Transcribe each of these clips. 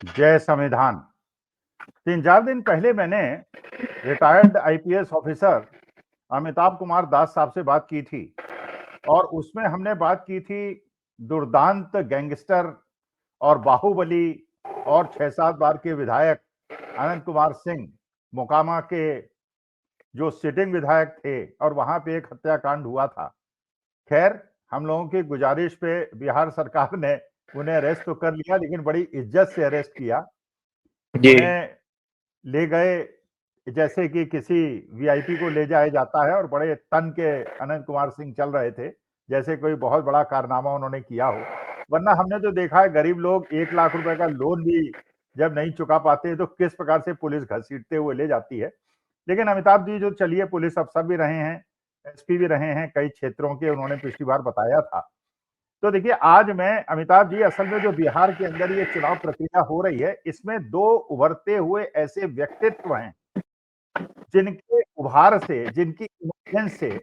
जय संविधान। 3-4 दिन पहले मैंने retired IPS officer Amitabh Kumar Das साहब से बात की थी और उसमें हमने बात की थी दुर्दांत गैंगस्टर और बाहुबली और 6-7 बार के विधायक अनंत कुमार सिंह मोकामा के जो सिटिंग विधायक थे और वहां पे एक हत्याकांड हुआ था। खैर, हम लोगों की गुजारिश पे बिहार सरकार ने उन्हें अरेस्ट तो कर लिया, लेकिन बड़ी इज्जत से अरेस्ट किया। जी उन्हें ले गए जैसे कि किसी वीआईपी को ले जाया जाता है और बड़े तन के अनंत कुमार सिंह चल रहे थे, जैसे कोई बहुत बड़ा कारनामा उन्होंने किया हो। वरना हमने तो देखा है गरीब लोग 1 लाख रुपए का लोन भी जब नहीं चुका पाते तो किस प्रकार से पुलिस घसीटते हुए ले जाती है। लेकिन अमिताभ जी जो चलिए पुलिस अफसर भी रहे हैं, एसपी भी रहे हैं, कई क्षेत्रों के उन्होंने पिछली बार बताया था। तो देखिए, आज मैं अमिताभ जी, असल में जो बिहार के अंदर ये चुनाव प्रक्रिया हो रही है, इसमें 2 उभरते हुए ऐसे व्यक्तित्व हैं जिनके उभार से, जिनकी इमोशन से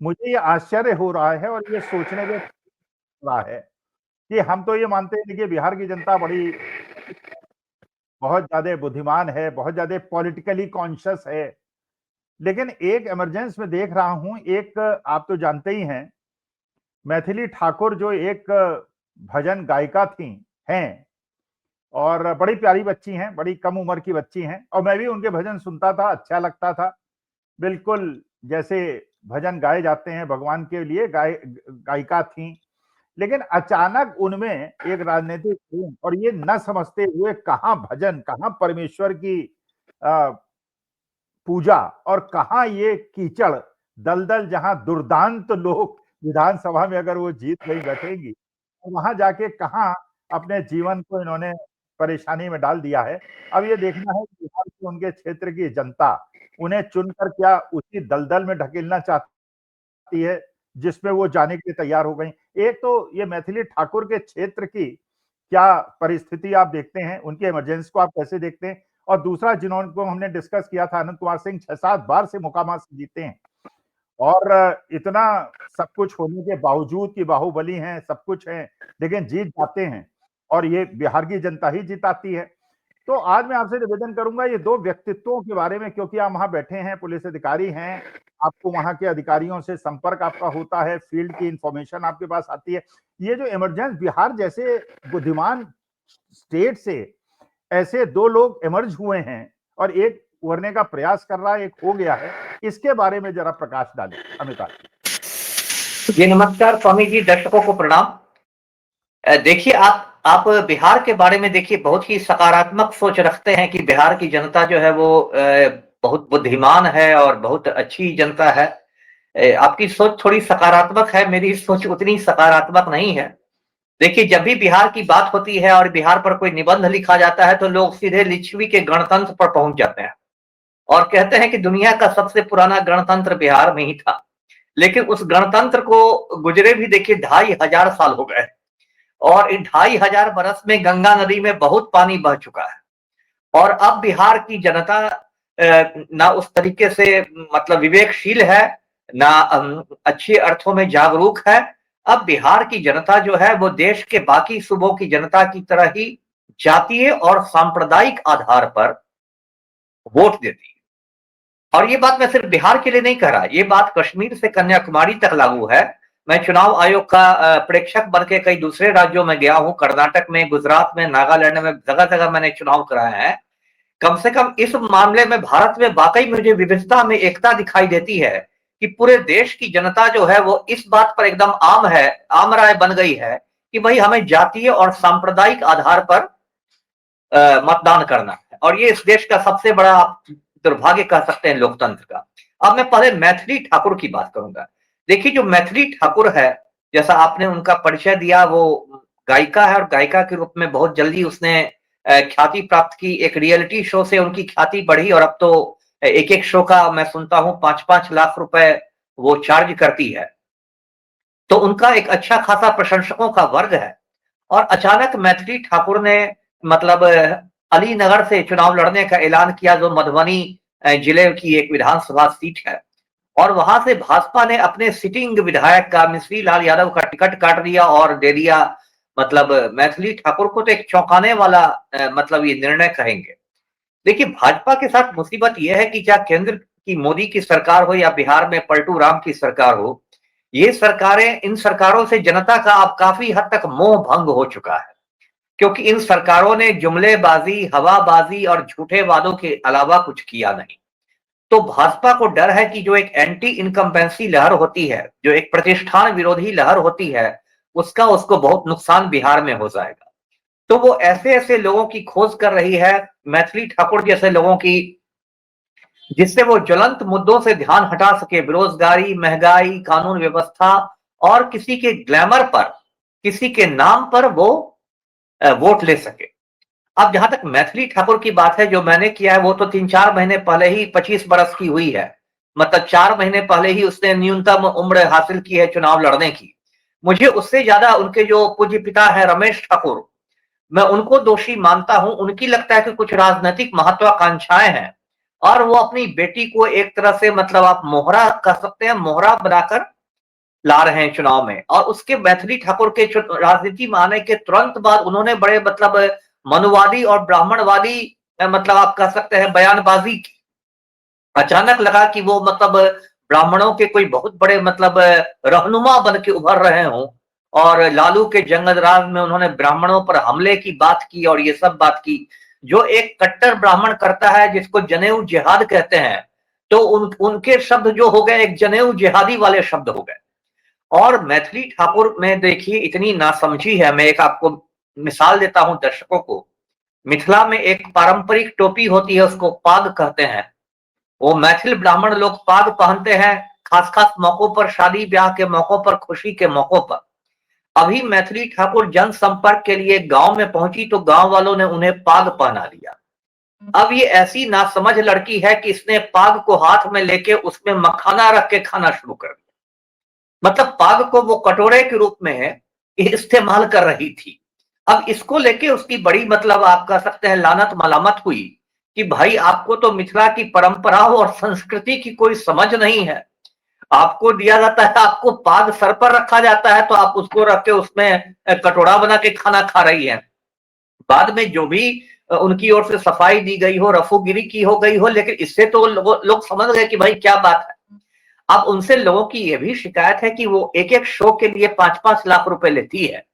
मुझे ये आश्चर्य हो रहा है और ये सोचने में रहा है कि हम तो ये मानते हैं कि बिहार की जनता बड़ी बहुत ज्यादा बुद्धिमान है, बहुत ज्यादा पॉलिटिकली कॉन्शियस है। लेकिन एक इमरजेंस में देख रहा हूं, एक आप तो जानते ही हैं, मैथिली ठाकुर जो एक भजन गायिका थी हैं और बड़ी प्यारी बच्ची हैं, बड़ी कम उम्र की बच्ची हैं और मैं भी उनके भजन सुनता था, अच्छा लगता था। बिल्कुल जैसे भजन गाए जाते हैं भगवान के लिए, गायिका थी। लेकिन अचानक उनमें एक राजनीतिक टीम और ये न समझते हुए कहां भजन, कहां परमेश्वर की पूजा और कहां ये कीचड़ दलदल, जहां दुर्दांत लोग विधानसभा में अगर वो जीत गई बैठेंगी तो वहां जाके कहां अपने जीवन को इन्होंने परेशानी में डाल दिया है। अब ये देखना है कि बिहार की उनके क्षेत्र की जनता उन्हें चुनकर क्या उसी दलदल में ढकेलना चाहती है जिसमें वो जाने के लिए तैयार हो गई। एक तो ये मैथिली ठाकुर के क्षेत्र की क्या परिस्थिति आप देखते हैं, उनके इमरजेंसी को आप कैसे देखते हैं? और दूसरा जिनको हमने डिस्कस किया था, अनंत कुमार सिंह 6-7 बार से मोकामा से जीते हैं और इतना सब कुछ होने के बावजूद कि बाहुबली हैं, सब कुछ है, लेकिन जीत जाते हैं और ये बिहार की जनता ही जिताती है। तो आज मैं आपसे निवेदन करूंगा ये 2 व्यक्तित्वों के बारे में, क्योंकि आप वहां बैठे हैं, पुलिस अधिकारी हैं, आपको वहां के अधिकारियों से संपर्क आपका होता है, फील्ड की इंफॉर्मेशन आपके पास आती है। ये जो इमरजेंस बिहार जैसे बुद्धिमान स्टेट से ऐसे 2 लोग इमर्ज हुए हैं और एक उभरने का प्रयास कर रहा है, एक हो गया है, इसके बारे में जरा प्रकाश डालें अमिताभ जी नमस्कार स्वामी जी, दर्शकों को प्रणाम। देखिए, आप बिहार के बारे में देखिए बहुत ही सकारात्मक सोच रखते हैं कि बिहार की जनता जो है वो बहुत बुद्धिमान है और बहुत अच्छी जनता है। आपकी सोच थोड़ी सकारात्मक है, मेरी सोच उतनी सकारात्मक नहीं है। देखिए, जब भी बिहार की बात होती है और बिहार पर कोई निबंध लिखा जाता है तो लोग सीधे लिच्छवी के गणतंत्र पर पहुंच जाते हैं और कहते हैं कि दुनिया का सबसे पुराना गणतंत्र बिहार में ही था। लेकिन उस गणतंत्र को गुजरे भी देखिए 2500 साल हो गए और इन 2500 बरस में गंगा नदी में बहुत पानी बह चुका है और अब बिहार की जनता ना उस तरीके से मतलब विवेकशील है, ना अच्छे अर्थों में जागरूक है। अब बिहार की जनता जो है वो देश के बाकी सूबों की जनता की तरह ही जातीय और सांप्रदायिक आधार पर वोट देती है। और ये बात मैं सिर्फ बिहार के लिए नहीं कह रहा, ये बात कश्मीर से कन्याकुमारी तक लागू है। मैं चुनाव आयोग का प्रेक्षक बन के कई दूसरे राज्यों में गया हूं, कर्नाटक में, गुजरात में, नागालैंड में, जगह जगह मैंने चुनाव कराए हैं। कम से कम इस मामले में भारत में वाकई मुझे विविधता में एकता दिखाई देती है कि पूरे देश की जनता जो है वो इस बात पर एकदम आम राय बन गई है कि भाई हमें जातीय और सांप्रदायिक आधार पर मतदान करना है और ये इस देश का सबसे बड़ा आप दुर्भाग्य कह सकते हैं लोकतंत्र का। अब मैं पहले मैथिली ठाकुर की बात करूंगा। देखिए, जो मैथिली ठाकुर है, जैसा आपने उनका परिचय दिया, वो गायिका है और गायिका के रूप में बहुत जल्दी उसने ख्याति प्राप्त की। एक रियलिटी शो से उनकी ख्याति बढ़ी और अब तो एक एक शो का मैं सुनता हूं 5-5 लाख रुपए वो चार्ज करती है। तो उनका एक अच्छा खासा प्रशंसकों का वर्ग है और अचानक मैथिली ठाकुर ने मतलब अलीनगर से चुनाव लड़ने का ऐलान किया, जो मधुबनी जिले की एक विधानसभा सीट है। और वहां से भाजपा ने अपने सिटिंग विधायक का, मिश्री लाल यादव का टिकट काट दिया और दे दिया मतलब मैथिली ठाकुर को तो एक चौंकाने वाला मतलब ये निर्णय कहेंगे। देखिए, भाजपा के साथ मुसीबत यह है कि चाहे केंद्र की मोदी की सरकार हो या बिहार में पलटू राम की सरकार हो, ये सरकारें, इन सरकारों से जनता का अब काफी हद तक मोह भंग हो चुका है, क्योंकि इन सरकारों ने जुमलेबाजी, हवाबाजी और झूठे वादों के अलावा कुछ किया नहीं। तो भाजपा को डर है कि जो एक एंटी इनकम्बेंसी लहर होती है, जो एक प्रतिष्ठान विरोधी लहर होती है, उसका उसको बहुत नुकसान बिहार में हो जाएगा। तो वो ऐसे ऐसे लोगों की खोज कर रही है, मैथिली ठाकुर जैसे लोगों की, जिससे वो ज्वलंत मुद्दों से ध्यान हटा सके, बेरोजगारी, महंगाई, कानून व्यवस्था और किसी के ग्लैमर पर, किसी के नाम पर वो वोट ले सके। अब जहां तक मैथिली ठाकुर की बात है, जो मैंने किया है वो तो 3-4 महीने पहले ही 25 बरस की हुई है, मतलब 4 महीने पहले ही उसने न्यूनतम उम्र हासिल की है चुनाव लड़ने की। मुझे उससे ज्यादा उनके जो पूज्य पिता है रमेश ठाकुर, मैं उनको दोषी मानता हूं। उनकी लगता है कि कुछ राजनीतिक महत्वाकांक्षाएं हैं और वो अपनी बेटी को एक तरह से, मतलब आप मोहरा कह सकते हैं, मोहरा बनाकर ला रहे हैं चुनाव में। और उसके मैथिली ठाकुर के राजनीति में आने के तुरंत बाद उन्होंने बड़े मतलब मनुवादी और ब्राह्मणवादी मतलब आप कह सकते हैं बयानबाजी की। अचानक लगा कि वो मतलब ब्राह्मणों के कोई बहुत बड़े मतलब रहनुमा बन के उभर रहे हों, और लालू के जंगल राज में उन्होंने ब्राह्मणों पर हमले की बात की और ये सब बात की, जो एक कट्टर ब्राह्मण करता है, जिसको जनेऊ जिहाद कहते हैं। तो उनके शब्द जो हो गए एक जनेऊ जिहादी वाले शब्द हो गए। और मैथिली ठाकुर में देखिए इतनी नासमझी है। मैं एक आपको मिसाल देता हूं दर्शकों को। मिथिला में एक पारंपरिक टोपी होती है, उसको पाग कहते हैं। वो मैथिल ब्राह्मण लोग पाग पहनते हैं खास खास मौकों पर, शादी ब्याह के मौकों पर, खुशी के मौकों पर। अभी मैथिली ठाकुर जनसंपर्क के लिए गांव में पहुंची तो गांव वालों ने उन्हें पाग पहना दिया। अब ये ऐसी नासमझ लड़की है कि इसने पाग को हाथ में लेके उसमें मखाना रख के खाना शुरू कर दिया। मतलब पाग को वो कटोरे के रूप में इस्तेमाल कर रही थी। अब इसको लेके उसकी बड़ी मतलब आप कह सकते हैं लानत मलामत हुई कि भाई आपको तो मिथिला की परंपराओं और संस्कृति की कोई समझ नहीं है। आपको दिया जाता है, आपको पाग सर पर रखा जाता है तो आप उसको रख के उसमें कटोरा बना के खाना खा रही है। बाद में जो भी उनकी ओर से सफाई दी गई हो, रफूगिरी की हो गई हो, लेकिन इससे तो लोग समझ गए कि भाई क्या बात है। अब उनसे लोगों की यह भी शिकायत है कि वो एक एक शो के लिए 5-5 लाख रुपए लेती है।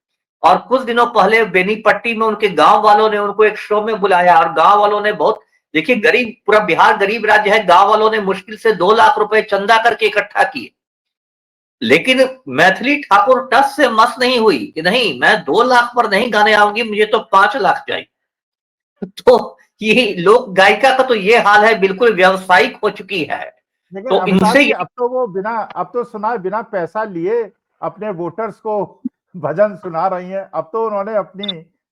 और कुछ दिनों पहले बेनीपट्टी में उनके गांव वालों ने उनको एक शो में बुलाया और गांव वालों ने बहुत, देखिए गरीब, पूरा बिहार गरीब राज्य है, गांव वालों ने मुश्किल से 2 लाख रुपए चंदा करके इकट्ठा किए। लेकिन मैथिली ठाकुर टस से मस नहीं हुई कि नहीं मैं 2 लाख पर नहीं गाने आऊंगी, मुझे तो 5 लाख चाहिए। तो ये लोक गायिका का तो ये हाल है, बिल्कुल व्यावसायिक हो चुकी है। लेकिन तो अमिताभ इनसे जी, अब तो वो बिना, अब तो सुना है बिना पैसा लिए अपने वोटर्स को भजन सुना रही हैं। अब तो उन्होंने अपनी,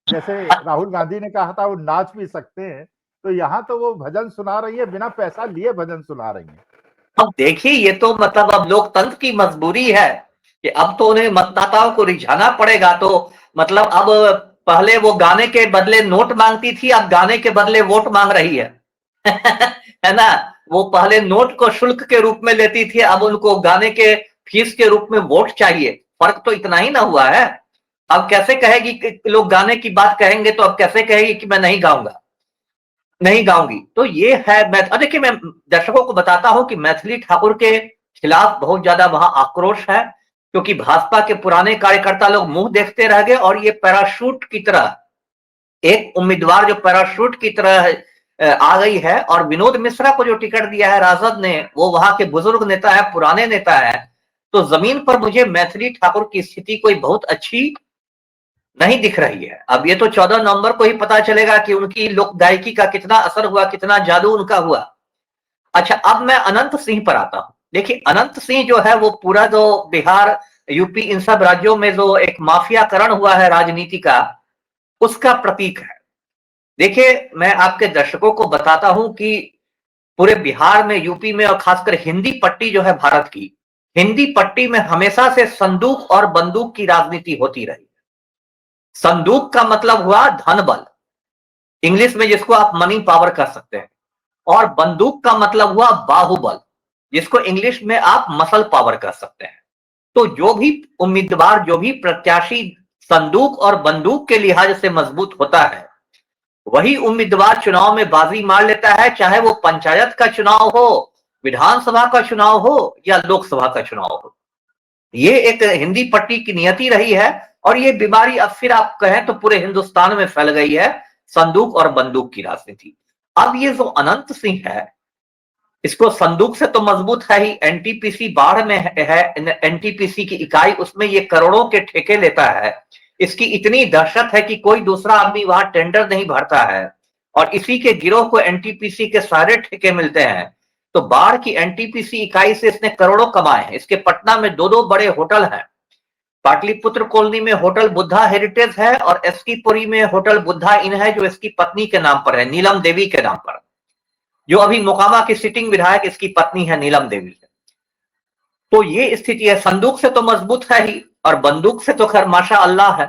जैसे राहुल गांधी ने कहा था वो नाच भी सकते हैं, तो यहाँ तो वो भजन सुना रही है, बिना पैसा लिए भजन सुना रही है। अब देखिए ये तो मतलब अब लोकतंत्र की मजबूरी है कि अब तो उन्हें मतदाताओं को रिझाना पड़ेगा। तो मतलब अब पहले वो गाने के बदले नोट मांगती थी, अब गाने के बदले वोट मांग रही है है ना। वो पहले नोट को शुल्क के रूप में लेती थी, अब उनको गाने के फीस के रूप में वोट चाहिए। फर्क तो इतना ही ना हुआ है। अब कैसे कहेगी कि लोग गाने की बात कहेंगे तो अब कैसे कहेगी कि मैं नहीं गाऊंगा, नहीं गाऊंगी। तो ये है। मैं देखिए, मैं दर्शकों को बताता हूं कि मैथिली ठाकुर के खिलाफ बहुत ज्यादा वहां आक्रोश है, क्योंकि भाजपा के पुराने कार्यकर्ता लोग मुंह देखते रह गए और ये पैराशूट की तरह, एक उम्मीदवार जो पैराशूट की तरह आ गई है। और विनोद मिश्रा को जो टिकट दिया है राजद ने, वो वहां के बुजुर्ग नेता है, पुराने नेता है। तो जमीन पर मुझे मैथिली ठाकुर की स्थिति कोई बहुत अच्छी नहीं दिख रही है। अब ये तो 14 नवंबर को ही पता चलेगा कि उनकी लोक गायकी का कितना असर हुआ, कितना जादू उनका हुआ। अच्छा, अब मैं अनंत सिंह पर आता हूं। देखिए अनंत सिंह जो है वो पूरा जो बिहार, यूपी, इन सब राज्यों में जो एक माफियाकरण हुआ है राजनीति का, उसका प्रतीक है। देखिए मैं आपके दर्शकों को बताता हूं कि पूरे बिहार में, यूपी में और खासकर हिंदी पट्टी जो है भारत की, हिंदी पट्टी में हमेशा से संदूक और बंदूक की राजनीति होती रही। संदूक का मतलब हुआ धन बल, इंग्लिश में जिसको आप मनी पावर कह सकते हैं, और बंदूक का मतलब हुआ बाहुबल, जिसको इंग्लिश में आप मसल पावर कह सकते हैं। तो जो भी उम्मीदवार, जो भी प्रत्याशी संदूक और बंदूक के लिहाज से मजबूत होता है, वही उम्मीदवार चुनाव में बाजी मार लेता है, चाहे वो पंचायत का चुनाव हो, विधानसभा का चुनाव हो या लोकसभा का चुनाव हो। ये एक हिंदी पट्टी की नियति रही है और ये बीमारी अब फिर आप कहें तो पूरे हिंदुस्तान में फैल गई है, संदूक और बंदूक की राजनीति। अब ये जो अनंत सिंह है, इसको संदूक से तो मजबूत है ही, एनटीपीसी बाढ़ में है, एनटीपीसी की इकाई, उसमें ये करोड़ों के ठेके लेता है। इसकी इतनी दहशत है कि कोई दूसरा आदमी वहां टेंडर नहीं भरता है और इसी के गिरोह को एनटीपीसी के सारे ठेके मिलते हैं। तो बाढ़ की एनटीपीसी इकाई से इसने करोड़ों कमाए हैं। इसके पटना में दो दो बड़े होटल हैं, पाटलिपुत्र कॉलोनी में होटल बुद्धा हेरिटेज है और एसकी पुरी में होटल बुद्धा इन है, जो इसकी पत्नी के नाम पर है, नीलम देवी के नाम पर, जो अभी मोकामा की सिटिंग विधायक इसकी पत्नी है नीलम देवी। तो ये स्थिति है। संदूक से तो मजबूत है ही और बंदूक से तो खैर माशा अल्लाह है।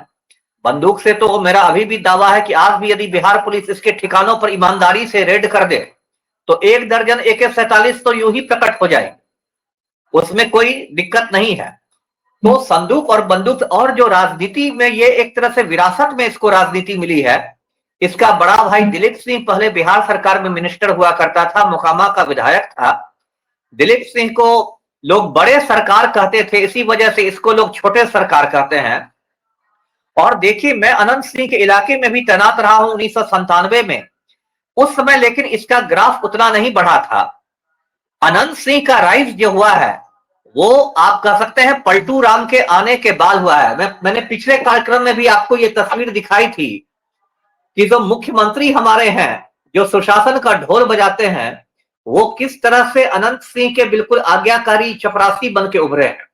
बंदूक से तो मेरा अभी भी दावा है कि आज भी यदि बिहार पुलिस इसके ठिकानों पर ईमानदारी से रेड कर दे तो 1 दर्जन AK-47 तो यूं ही प्रकट हो जाएंगे, उसमें कोई दिक्कत नहीं है। तो संदूक और बंदूक, और जो राजनीति में ये एक तरह से विरासत में इसको राजनीति मिली है। इसका बड़ा भाई दिलीप सिंह पहले बिहार सरकार में मिनिस्टर हुआ करता था, मोकामा का विधायक था। दिलीप सिंह को लोग बड़े सरकार कहते थे, इसी वजह से इसको लोग छोटे सरकार कहते हैं। और देखिए, मैं अनंत सिंह के इलाके में भी तैनात रहा हूं 1997 में, उस समय लेकिन इसका ग्राफ उतना नहीं बढ़ा था। अनंत सिंह का राइज जो हुआ है वो आप कह सकते हैं पलटू राम के आने के बाद हुआ है। मैंने पिछले कार्यक्रम में भी आपको ये तस्वीर दिखाई थी कि जो मुख्यमंत्री हमारे हैं, जो सुशासन का ढोल बजाते हैं, वो किस तरह से अनंत सिंह के बिल्कुल आज्ञाकारी चपरासी बन के उभरे हैं।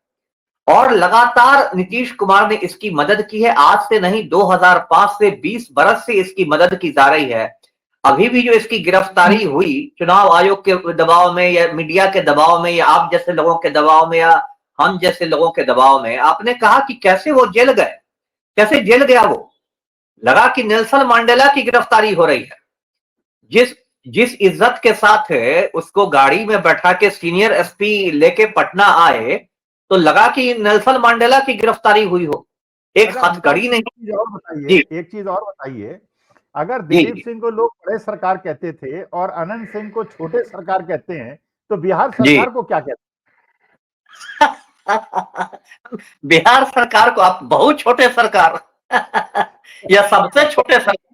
और लगातार नीतीश कुमार ने इसकी मदद की है। आज से नहीं, 2005 से 20 बरस से इसकी मदद की जा रही है। अभी भी जो इसकी गिरफ्तारी हुई चुनाव आयोग के दबाव में या मीडिया के दबाव में या आप जैसे लोगों के दबाव में या हम जैसे लोगों के दबाव में, आपने कहा कि कैसे वो जेल गए, कैसे जेल गया वो। लगा कि नेल्सन मंडेला की गिरफ्तारी हो रही है। जिस इज्जत के साथ है उसको गाड़ी में बैठा के सीनियर एसपी लेके पटना आए तो लगा कि नेल्सन मंडेला की गिरफ्तारी हुई हो। एक हथकड़ी नहीं। एक चीज और बताइए, अगर दिलीप सिंह को लोग बड़े सरकार कहते थे और अनंत सिंह को छोटे सरकार कहते हैं, तो बिहार सरकार को क्या कहते हैं? बिहार सरकार को आप बहुत छोटे सरकार या सबसे छोटे सरकार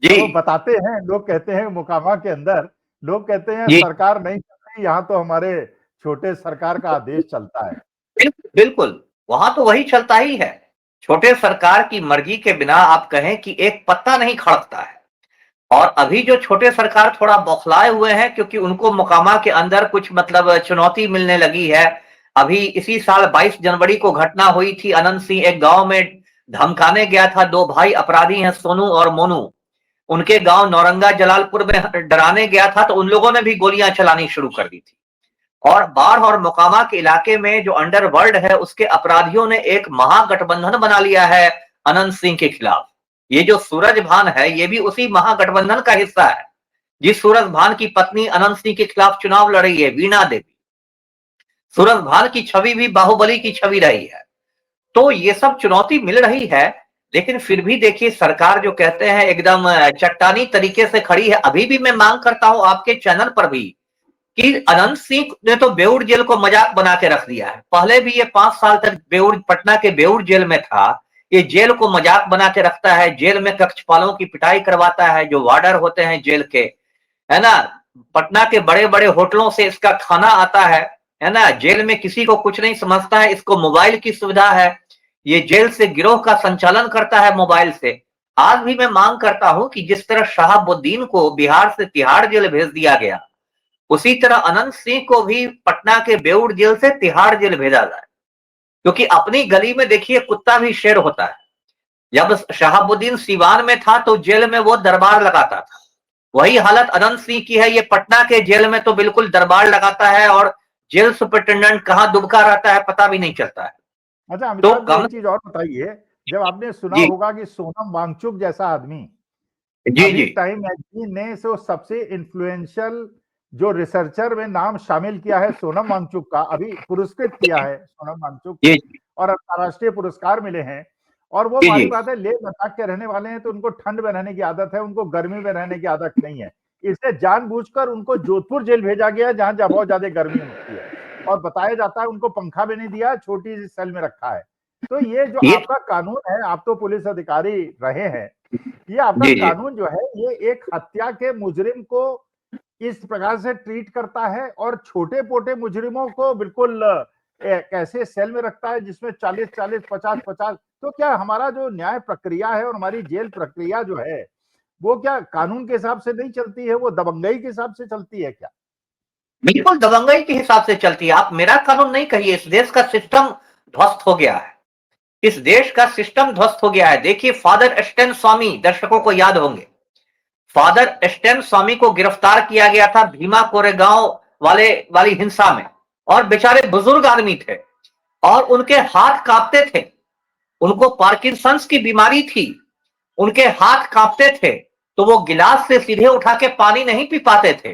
जी। तो बताते हैं, लोग कहते हैं मोकामा के अंदर लोग कहते हैं सरकार नहीं चलती, यहाँ तो हमारे छोटे सरकार का आदेश चलता है। बिल्कुल, वहां तो वही चलता ही है। छोटे सरकार की मर्जी के बिना आप कहें कि एक पत्ता नहीं खड़कता है। और अभी जो छोटे सरकार थोड़ा बौखलाए हुए हैं क्योंकि उनको मोकामा के अंदर कुछ मतलब चुनौती मिलने लगी है। अभी इसी साल 22 जनवरी को घटना हुई थी, अनंत सिंह एक गांव में धमकाने गया था। 2 भाई अपराधी हैं, सोनू और मोनू, उनके गांव नौरंगा जलालपुर में डराने गया था तो उन लोगों ने भी गोलियां चलानी शुरू कर दी थी। और बाढ़ और मोकामा के इलाके में जो अंडरवर्ल्ड है उसके अपराधियों ने एक महागठबंधन बना लिया है अनंत सिंह के खिलाफ। ये जो सूरज भान है ये भी उसी महागठबंधन का हिस्सा है। जिस सूरज भान की पत्नी अनंत सिंह के खिलाफ चुनाव लड़ रही है, वीणा देवी, सूरज भान की छवि भी बाहुबली की छवि रही है। तो ये सब चुनौती मिल रही है, लेकिन फिर भी देखिए सरकार जो कहते हैं एकदम चट्टानी तरीके से खड़ी है। अभी भी मैं मांग करता हूं आपके चैनल पर भी कि अनंत सिंह ने तो बेउर जेल को मजाक बना के रख दिया है। पहले भी ये 5 साल तक बेउर, पटना के बेउर जेल में था। ये जेल को मजाक बना के रखता है, जेल में कक्षपालों की पिटाई करवाता है जो वार्डर होते हैं जेल के, है ना। पटना के बड़े बड़े होटलों से इसका खाना आता है ना। जेल में किसी को कुछ नहीं समझता है, इसको मोबाइल की सुविधा है। ये जेल से गिरोह का संचालन करता है मोबाइल से। आज भी मैं मांग करता हूं कि जिस तरह शहाबुद्दीन को बिहार से तिहाड़ जेल भेज दिया गया, उसी तरह अनंत सिंह को भी पटना के बेउर जेल से तिहाड़ जेल भेजा जाए। क्योंकि अपनी गली में देखिए कुत्ता भी शेर होता है। जब शहाबुद्दीन सीवान में था तो जेल में वो दरबार लगाता था, वही हालत अनंत सिंह की है। ये पटना के जेल में तो बिल्कुल दरबार लगाता है और जेल सुपरिटेंडेंट कहाँ दुबका रहता है पता भी नहीं चलता है। अच्छा अमिताभ जी, एक चीज और बताइए, जब आपने सुना होगा कि सोनम वांगचुक जैसा आदमी अभी टाइम मैगजीन ने सबसे इन्फ्लुएंशियल जो रिसर्चर में नाम शामिल किया है सोनम वांगचुक का, अभी पुरस्कृत किया है सोनम वांगचुक और अंतर्राष्ट्रीय पुरस्कार मिले हैं। और वो जी बारी जी बात है, लेह लद्दाख के रहने वाले हैं तो उनको ठंड में रहने की आदत है, उनको गर्मी में रहने की आदत नहीं है। इसलिए जानबूझकर उनको जोधपुर जेल भेजा गया है, जहां बहुत ज्यादा गर्मी होती है, और बताया जाता है उनको पंखा भी नहीं दिया, छोटी सी सेल में रखा है। तो ये जो ये आपका कानून है, आप तो पुलिस अधिकारी रहे हैं, ये आपका जी जी कानून जो है ये एक हत्या के मुजरिम को इस प्रकार से ट्रीट करता है और छोटे पोटे मुजरिमों को बिल्कुल कैसे सेल में रखता है जिसमें 40-40, 50-50। तो क्या हमारा जो न्याय प्रक्रिया है और हमारी जेल प्रक्रिया जो है वो क्या कानून के हिसाब से नहीं चलती है, वो दबंगई के हिसाब से चलती है क्या? बिल्कुल दबंगई के हिसाब से चलती है। आप मेरा कानून नहीं कहिए, इस देश का सिस्टम ध्वस्त हो गया है। इस देश का सिस्टम ध्वस्त हो गया है। देखिए फादर स्टेन स्वामी, दर्शकों को याद होंगे, फादर स्टेन स्वामी को गिरफ्तार किया गया था भीमा कोरेगांव वाली हिंसा में, और बेचारे बुजुर्ग आदमी थे और उनके हाथ कांपते थे, उनको पार्किंसंस की बीमारी थी, उनके हाथ कांपते थे, तो वो गिलास से सीधे उठा के पानी नहीं पी पाते थे।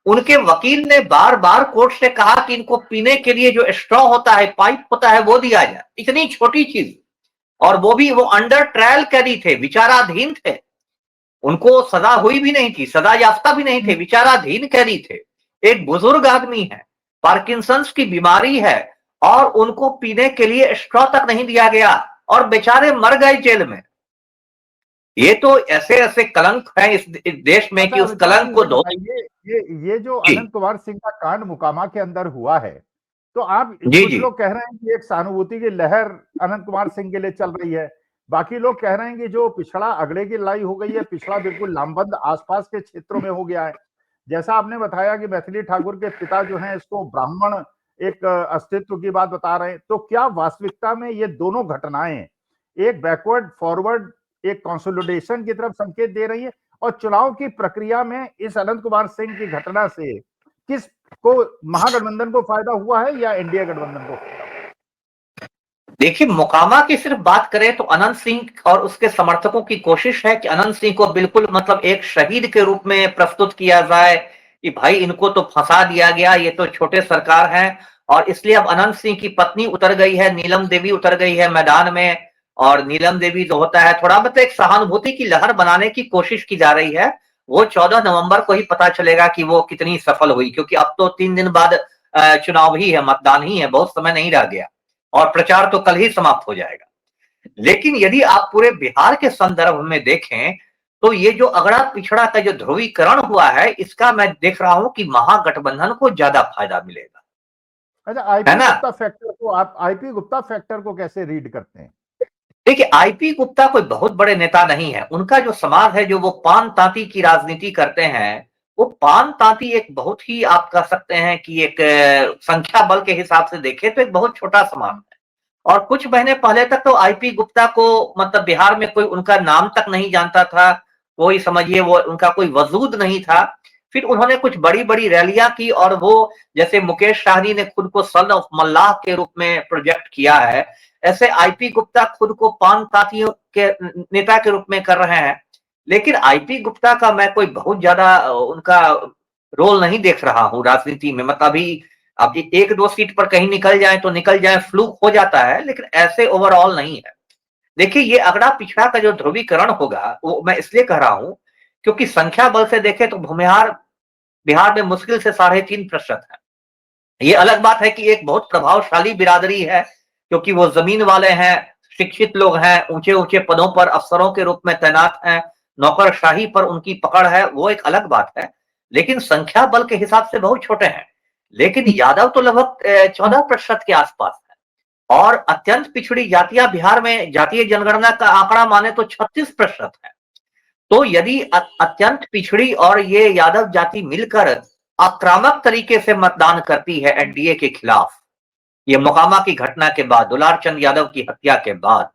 उनके वकील ने बार बार कोर्ट से कहा कि इनको पीने के लिए जो स्ट्रॉ होता है, पाइप होता है, वो दिया जाए। इतनी छोटी चीज, और वो भी वो अंडर ट्रायल कैदी थे, विचाराधीन थे, उनको सजा हुई भी नहीं थी, सजा याफ्ता भी नहीं थे, विचाराधीन कैदी थे। एक बुजुर्ग आदमी है, पार्किंसंस की बीमारी है, और उनको पीने के लिए स्ट्रॉ तक नहीं दिया गया, और बेचारे मर गए जेल में। ये तो ऐसे ऐसे कलंक हैं इस देश में कि अच्छा उस अमिताभ जी कलंक को ये धो। बताइए, ये जो जी अनंत कुमार सिंह का कांड मुकामा के अंदर हुआ है, तो आप जी कुछ जी लोग कह रहे हैं कि एक सहानुभूति की लहर अनंत कुमार सिंह के लिए चल रही है, बाकी लोग कह रहे हैं कि जो पिछड़ा अगड़े की लड़ाई हो गई है, पिछड़ा बिल्कुल लामबंद आसपास के क्षेत्रों में हो गया है। जैसा आपने बताया कि मैथिली ठाकुर के पिता जो हैं इसको ब्राह्मण एक अस्तित्व की बात बता रहे हैं, तो क्या वास्तविकता में ये दोनों घटनाएं एक बैकवर्ड फॉरवर्ड, एक कंसोलिडेशन की तरफ संकेत दे रही है? और चुनाव की प्रक्रिया में इस अनंत कुमार सिंह की घटना से किस को, महागठबंधन को फायदा हुआ है या एनडीए गठबंधन को फायदा हुआ? देखिए, मोकामा की सिर्फ बात करें तो अनंत सिंह और उसके समर्थकों की कोशिश है कि अनंत सिंह को बिल्कुल मतलब एक शहीद के रूप में प्रस्तुत किया जाए कि भाई इनको तो फंसा दिया गया, ये तो छोटे सरकार हैं। और इसलिए अब अनंत सिंह की पत्नी उतर गई है, नीलम देवी उतर गई है मैदान में, और नीलम देवी जो होता है थोड़ा मतलब एक सहानुभूति की लहर बनाने की कोशिश की जा रही है। वो 14 नवंबर को ही पता चलेगा कि वो कितनी सफल हुई, क्योंकि अब तो 3 दिन बाद चुनाव ही है, मतदान ही है, बहुत समय नहीं रह गया, और प्रचार तो कल ही समाप्त हो जाएगा। लेकिन यदि आप पूरे बिहार के संदर्भ में देखें तो ये जो अगड़ा पिछड़ा का जो ध्रुवीकरण हुआ है, इसका मैं देख रहा हूं कि महागठबंधन को ज्यादा फायदा मिलेगा। अच्छा, है आईपी ना? गुप्ता फैक्टर को आप आईपी गुप्ता फैक्टर को कैसे रीड करते हैं? देखिए, आईपी गुप्ता कोई बहुत बड़े नेता नहीं है। उनका जो समाज है, जो वो पान तांती की राजनीति करते हैं, वो पान तांती एक बहुत ही, आप कह सकते हैं कि एक संख्या बल के हिसाब से देखें तो एक बहुत छोटा समाज है। और कुछ महीने पहले तक तो आईपी गुप्ता को मतलब बिहार में कोई उनका नाम तक नहीं जानता था, कोई समझिए वो उनका कोई वजूद नहीं था। फिर उन्होंने कुछ बड़ी बड़ी रैलियां की, और वो जैसे मुकेश सहनी ने खुद को सन ऑफ मल्लाह के रूप में प्रोजेक्ट किया है, ऐसे आईपी गुप्ता खुद को पान तांतियों के नेता के रूप में कर रहे हैं। लेकिन आईपी गुप्ता का मैं कोई बहुत ज्यादा उनका रोल नहीं देख रहा हूं राजनीति में। मतलब अभी अब एक दो सीट पर कहीं निकल जाए तो निकल जाए, फ्लूक हो जाता है, लेकिन ऐसे ओवरऑल नहीं है। देखिए, ये अगड़ा पिछड़ा का जो ध्रुवीकरण होगा वो मैं इसलिए कह रहा हूं क्योंकि संख्या बल से देखें तो भूमिहार बिहार में मुश्किल से 3.5% है। ये अलग बात है कि एक बहुत प्रभावशाली बिरादरी है, क्योंकि वो जमीन वाले हैं, शिक्षित लोग हैं, ऊंचे ऊंचे पदों पर अफसरों के रूप में तैनात हैं, नौकरशाही पर उनकी पकड़ है, वो एक अलग बात है। लेकिन संख्या बल के हिसाब से बहुत छोटे हैं। लेकिन यादव तो लगभग 14% के आसपास है, और अत्यंत पिछड़ी जातियां बिहार में जातीय जनगणना का आंकड़ा माने तो 36% है। तो यदि अत्यंत पिछड़ी और ये यादव जाति मिलकर आक्रामक तरीके से मतदान करती है एनडीए के खिलाफ, ये मोकामा की घटना के बाद, दुलार चंद यादव की हत्या के बाद,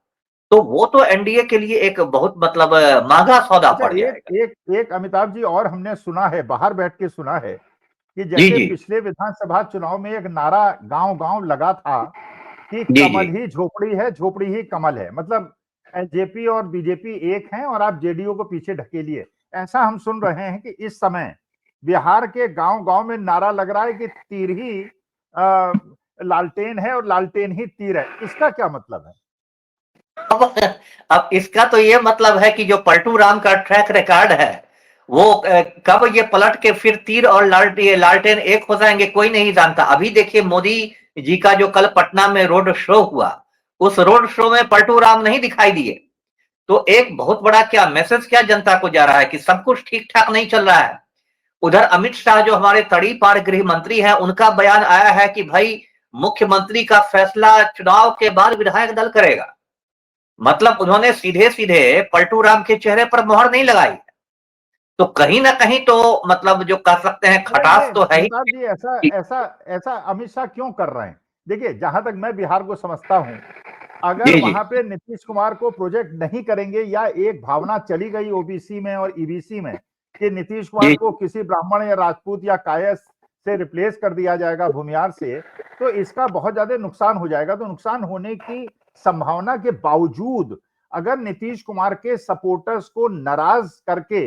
तो वो तो एनडीए के लिए एक बहुत मतलब महंगा सौदा अच्छा, पड़ जाएगा। एक एक एक अमिताभ जी और हमने सुना है, बाहर बैठ के सुना है कि जी जैसे जी पिछले विधानसभा चुनाव में एक नारा गांव गांव लगा था कि जी जी कमल ही झोपड़ी है, झोपड़ी ही कमल है, मतलब जेपी और बीजेपी एक हैं और आप जेडीयू को पीछे ढकेलिए। ऐसा हम सुन रहे हैं कि इस समय बिहार के गांव गांव में नारा लग रहा है कि तीर ही लालटेन है और लालटेन ही तीर है। इसका क्या मतलब है? अब इसका तो ये मतलब है कि जो पलटू राम का ट्रैक रिकॉर्ड है वो कब ये पलट के फिर तीर और लालटेन एक हो जाएंगे कोई नहीं जानता। अभी देखिए मोदी जी का जो कल पटना में रोड शो हुआ, उस रोड शो में पलटू राम नहीं दिखाई दिए। तो एक बहुत बड़ा क्या मैसेज क्या जनता को जा रहा है कि सब कुछ ठीक ठाक नहीं चल रहा है। उधर अमित शाह जो हमारे तड़ी पार गृह मंत्री हैं, उनका बयान आया है कि भाई मुख्यमंत्री का फैसला चुनाव के बाद विधायक दल करेगा। मतलब उन्होंने सीधे सीधे पलटू राम के चेहरे पर मोहर नहीं लगाई। तो कहीं ना कहीं तो मतलब जो कह सकते हैं खटास तो है ही। अमिताभ जी, ऐसा ऐसा ऐसा अमित शाह क्यों कर रहे हैं? देखिए, जहां तक मैं बिहार को समझता हूं, अगर जी जी वहां पे नीतीश कुमार को प्रोजेक्ट नहीं करेंगे या एक भावना चली गई ओबीसी में और ईबीसी में कि नीतीश कुमार जी को किसी ब्राह्मण या राजपूत या कायस से रिप्लेस कर दिया जाएगा भूमिहार से, तो इसका बहुत ज्यादा नुकसान हो जाएगा। तो नुकसान होने की संभावना के बावजूद अगर नीतीश कुमार के सपोर्टर्स को नाराज करके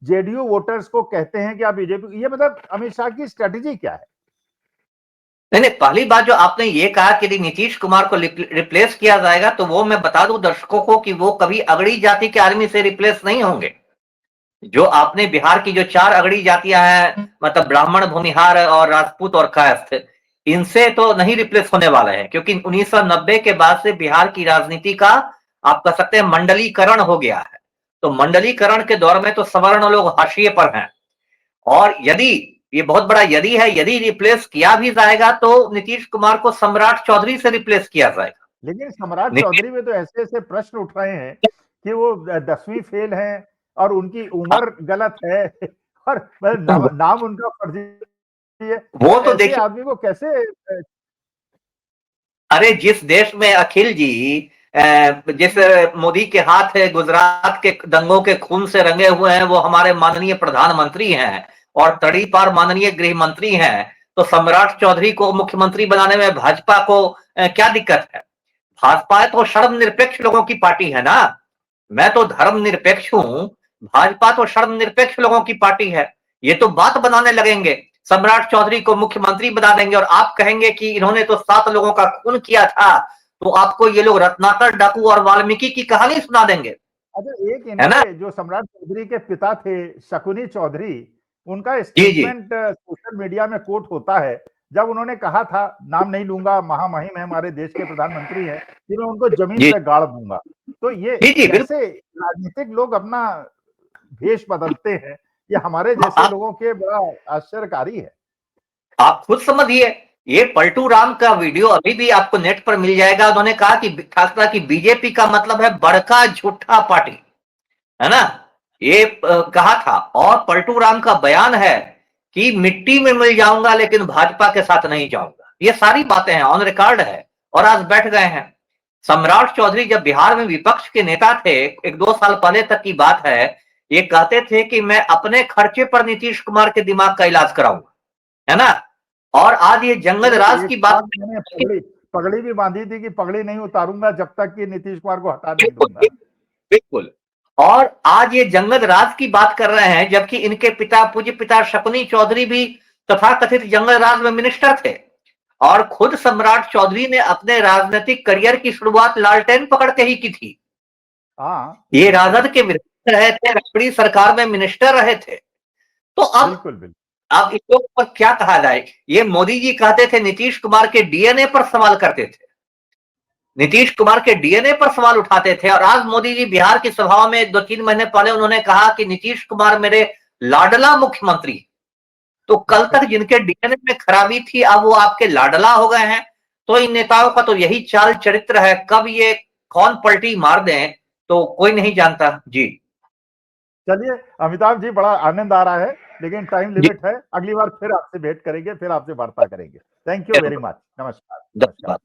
जेडीयू वोटर्स को कहते हैं कि आप बीजेपी, ये मतलब अमित शाह की स्ट्रेटेजी क्या है? नहीं नहीं, पहली बात जो आपने ये कहा कि नीतीश कुमार को रिप्लेस किया जाएगा, तो वो मैं बता दूं दर्शकों को कि वो कभी अगड़ी जाति के आदमी से रिप्लेस नहीं होंगे। जो आपने बिहार की जो 4 अगड़ी जातियां हैं, मतलब ब्राह्मण, भूमिहार और राजपूत और कायस्थ, इनसे तो नहीं रिप्लेस होने वाले हैं, क्योंकि 1990 के बाद से बिहार की राजनीति का आप कह सकते हैं मंडलीकरण हो गया है। तो मंडलीकरण के दौर में तो सवर्ण लोग हाशिए पर हैं। और यदि ये बहुत बड़ा यदि है, यदि रिप्लेस किया भी जाएगा तो नीतीश कुमार को सम्राट चौधरी से रिप्लेस किया जाएगा। लेकिन सम्राट चौधरी में तो ऐसे ऐसे प्रश्न उठ रहे हैं कि वो 10वीं फेल हैं और उनकी उम्र गलत है और नाम उनका फर्जी है। वो तो तो ऐसे देखिए, आदमी को कैसे अरे जिस देश में अखिल जी जिस मोदी के हाथ है गुजरात के दंगों के खून से रंगे हुए हैं, वो हमारे माननीय प्रधानमंत्री हैं और तड़ी पार माननीय गृह मंत्री हैं, तो सम्राट चौधरी को मुख्यमंत्री बनाने में भाजपा को क्या दिक्कत है? भाजपा तो धर्मनिरपेक्ष लोगों की पार्टी है ना। मैं तो धर्मनिरपेक्ष हूं, भाजपा तो धर्मनिरपेक्ष लोगों की पार्टी है। ये तो बात बनाने लगेंगे, सम्राट चौधरी को मुख्यमंत्री बना देंगे और आप कहेंगे कि इन्होंने तो 7 लोगों का खून किया था, तो आपको ये लोग रत्नाकर डाकू और वाल्मीकि की कहानी सुना देंगे, अच्छा, एक है ना? इनके जो सम्राट चौधरी के पिता थे शकुनी चौधरी, उनका जी जी स्टेटमेंट सोशल मीडिया में कोट होता है, जब उन्होंने कहा था, नाम नहीं लूंगा, महामहिम है, हमारे देश के प्रधानमंत्री हैं, कि मैं उनको जमीन जी पे गाड़ दूंगा। तो ये जी जी बिल्कुल। कैसे राजनीतिक लोग अपना भेष बदलते हैं, ये हमारे जैसे आप लोगों के बड़ा आश्चर्यकारी है। आप खुद समझिए, ये पलटू राम का वीडियो अभी भी आपको नेट पर मिल जाएगा। उन्होंने कहा कि खासकर कि बीजेपी का मतलब है बड़का झूठा पार्टी, है ना? ये कहा था। और पलटू राम का बयान है कि मिट्टी में मिल जाऊंगा लेकिन भाजपा के साथ नहीं जाऊंगा। ये सारी बातें हैं, ऑन रिकॉर्ड है और आज बैठ गए हैं। सम्राट चौधरी जब बिहार में विपक्ष के नेता थे, 1-2 साल पहले तक की बात है, ये कहते थे कि मैं अपने खर्चे पर नीतीश कुमार के दिमाग का इलाज कराऊंगा, है ना? और आज ये जंगल राज एक की बात, बात मैंने पगड़ी पगड़ी भी बांधी थी कि पगड़ी नहीं उतारूंगा जब तक कि नीतीश कुमार को हटा नहीं बिल्कुल दूंगा। बिल्कुल। और आज ये जंगल राज की बात कर रहे हैं, जबकि इनके पिता, पूज्य पिता शकुनी चौधरी भी तथाकथित जंगल राज में मिनिस्टर थे। और खुद सम्राट चौधरी ने अपने राजनीतिक करियर की शुरुआत लालटेन पकड़ के ही की थी। हाँ, ये बिल्कुल राजद के विधायक रहे थे, रबड़ी सरकार में मिनिस्टर रहे थे। तो बिल्कुल बिल्कुल। अब इस लोग पर क्या कहा जाए? ये मोदी जी कहते थे नीतीश कुमार के डीएनए पर सवाल करते थे, नीतीश कुमार के डीएनए पर सवाल उठाते थे। और आज मोदी जी बिहार की सभा में 2-3 महीने पहले उन्होंने कहा कि नीतीश कुमार मेरे लाडला मुख्यमंत्री। तो कल तक जिनके डीएनए में खराबी थी, अब वो आपके लाडला हो गए हैं। तो इन नेताओं का तो यही चाल चरित्र है, कब ये कौन पलटी मार दें तो कोई नहीं जानता। जी चलिए अमिताभ जी, बड़ा आनंद आ रहा है, लेकिन टाइम जी लिमिट है। अगली बार फिर आपसे भेंट करेंगे, फिर आपसे वार्ता करेंगे। Thank you very much. नमस्कार। नमस्कार। धन्यवाद।